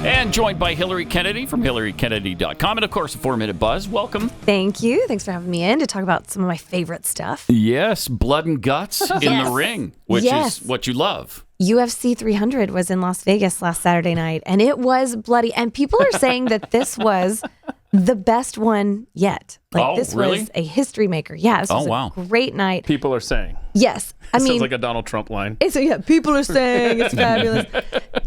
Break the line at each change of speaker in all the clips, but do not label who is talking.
And joined by Hillary Kennedy from HillaryKennedy.com. And, of course, a 4-Minute Buzz. Welcome.
Thank you. Thanks for having me in to talk about some of my favorite stuff.
Yes, blood and guts in the ring, which is what you love.
UFC 300 was in Las Vegas last Saturday night, and it was bloody. And people are saying that this was the best one yet. This
really?
was a history maker. Yeah, this was a great night.
People are saying.
Yes.
Sounds like a Donald Trump line.
People are saying it's fabulous.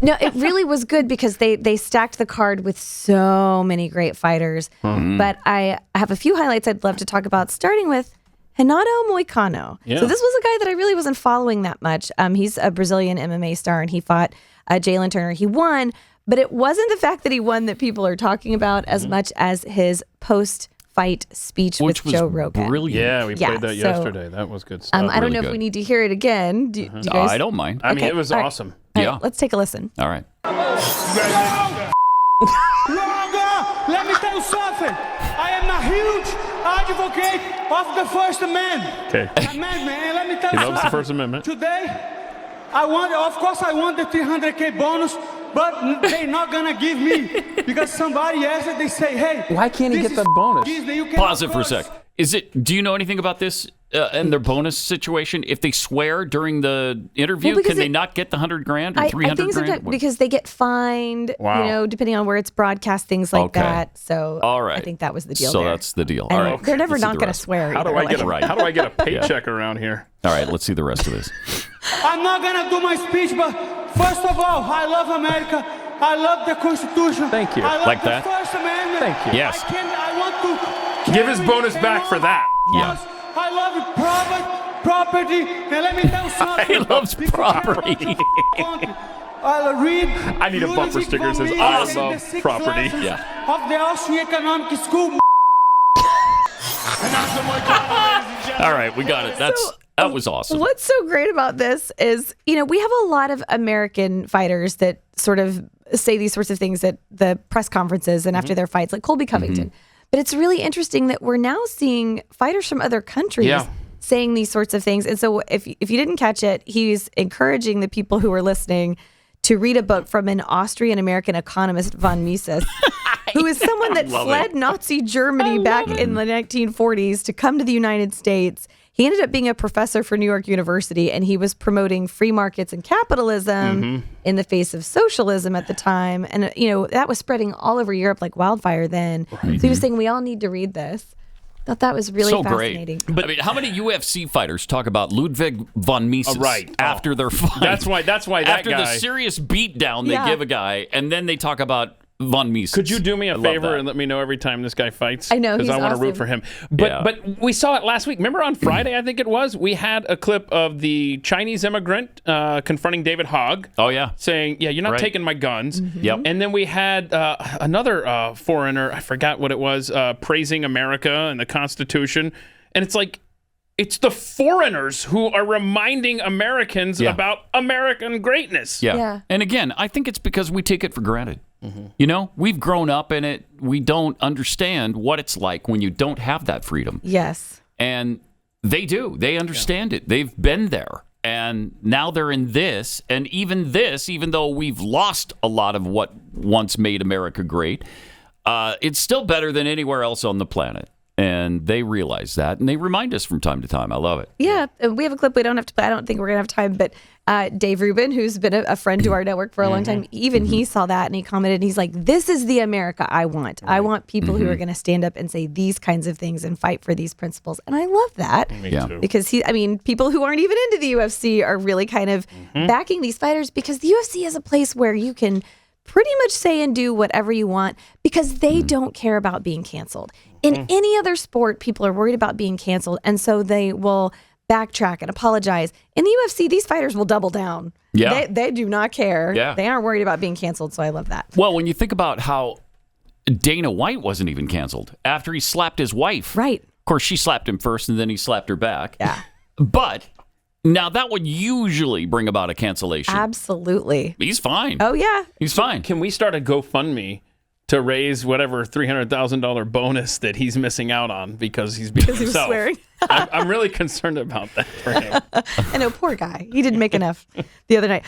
No, it really was good because they stacked the card with so many great fighters. Mm-hmm. But I have a few highlights I'd love to talk about, starting with Renato Moicano. Yeah. So this was a guy that I really wasn't following that much. He's a Brazilian MMA star, and he fought Jalen Turner. He won, but it wasn't the fact that he won that people are talking about as much as his post-fight speech with Joe Rogan.
Brilliant.
Yeah, we played that yesterday. That was good stuff.
I don't know if we need to hear it again. Do you guys?
I don't mind.
I mean, it was awesome.
All right, let's take a listen.
All right.
Let me tell you something. I am a huge advocate of the First Amendment.
Okay.
Man, let me tell you something.
He loves the First Amendment.
Today, I want the 300K bonus, but they're not gonna give me because somebody asked it. They say, "Hey,
why can't he get the bonus?"
Pause it for a sec. Do you know anything about this and their bonus situation? If they swear during the interview, can they not get the $100,000 or $300,000?
I think sometimes because they get fined.
Wow.
Depending on where it's broadcast, things like that. So
all right.
I think that was the deal.
So that's the deal.
And
all right.
They're never not going to swear.
How do I get a paycheck around here?
All right, let's see the rest of this.
I'm not gonna do my speech, but first of all, I love America. I love the Constitution.
Thank you.
I love
like
the
that?
First Amendment.
Thank you.
Yes.
I want to
give his bonus back for that.
Yeah.
I love property, and let me tell you something.
He loves property.
I need a bumper sticker that says I love property.
Yeah.
Of the Austrian Economic School.
All right, we got it. That was awesome.
What's so great about this is, we have a lot of American fighters that sort of say these sorts of things at the press conferences and after their fights, like Colby Covington. But it's really interesting that we're now seeing fighters from other countries saying these sorts of things. And so if you didn't catch it, he's encouraging the people who are listening to read a book from an Austrian-American economist, von Mises, who is someone that fled Nazi Germany back in the 1940s to come to the United States. He ended up being a professor for New York University, and he was promoting free markets and capitalism in the face of socialism at the time. And, that was spreading all over Europe like wildfire then. Right. So he was saying, we all need to read this. Thought that was really fascinating.
Great. But I mean, how many UFC fighters talk about Ludwig von Mises after their fight?
That's why that
after
guy.
the serious beatdown they give a guy, and then they talk about von Mises.
Could you do me a favor and let me know every time this guy fights?
I know,
because I want to root for him. But we saw it last week. Remember on Friday, I think it was, we had a clip of the Chinese immigrant confronting David Hogg.
Oh yeah,
saying, "Yeah, you're not taking my guns."
Yep.
And then we had another foreigner, I forgot what it was, praising America and the Constitution. And it's like, it's the foreigners who are reminding Americans about American greatness.
Yeah. And again, I think it's because we take it for granted. We've grown up in it. We don't understand what it's like when you don't have that freedom.
Yes.
And they do. They understand it. They've been there. And now they're in this. And even though we've lost a lot of what once made America great, it's still better than anywhere else on the planet. And they realize that, and they remind us from time to time. I love it.
Yeah, we have a clip we don't have to play. I don't think we're going to have time, but Dave Rubin, who's been a friend to our network for a long time, even he saw that, and he commented, and he's like, this is the America I want. I want people who are going to stand up and say these kinds of things and fight for these principles. And I love that.
Me too.
Because people who aren't even into the UFC are really kind of backing these fighters, because the UFC is a place where you can pretty much say and do whatever you want because they don't care about being canceled. In any other sport, people are worried about being canceled, and so they will backtrack and apologize. In the UFC, these fighters will double down.
Yeah.
They do not care.
Yeah.
They aren't worried about being canceled, so I love that.
Well, when you think about how Dana White wasn't even canceled after he slapped his wife.
Right.
Of course, she slapped him first, and then he slapped her back.
Yeah.
But now that would usually bring about a cancellation.
Absolutely.
He's fine.
Oh, yeah.
He's fine.
Can we start a GoFundMe to raise whatever $300,000 bonus that he's missing out on because he's being himself?
He was swearing.
I'm really concerned about that for him.
I know, poor guy. He didn't make enough the other night.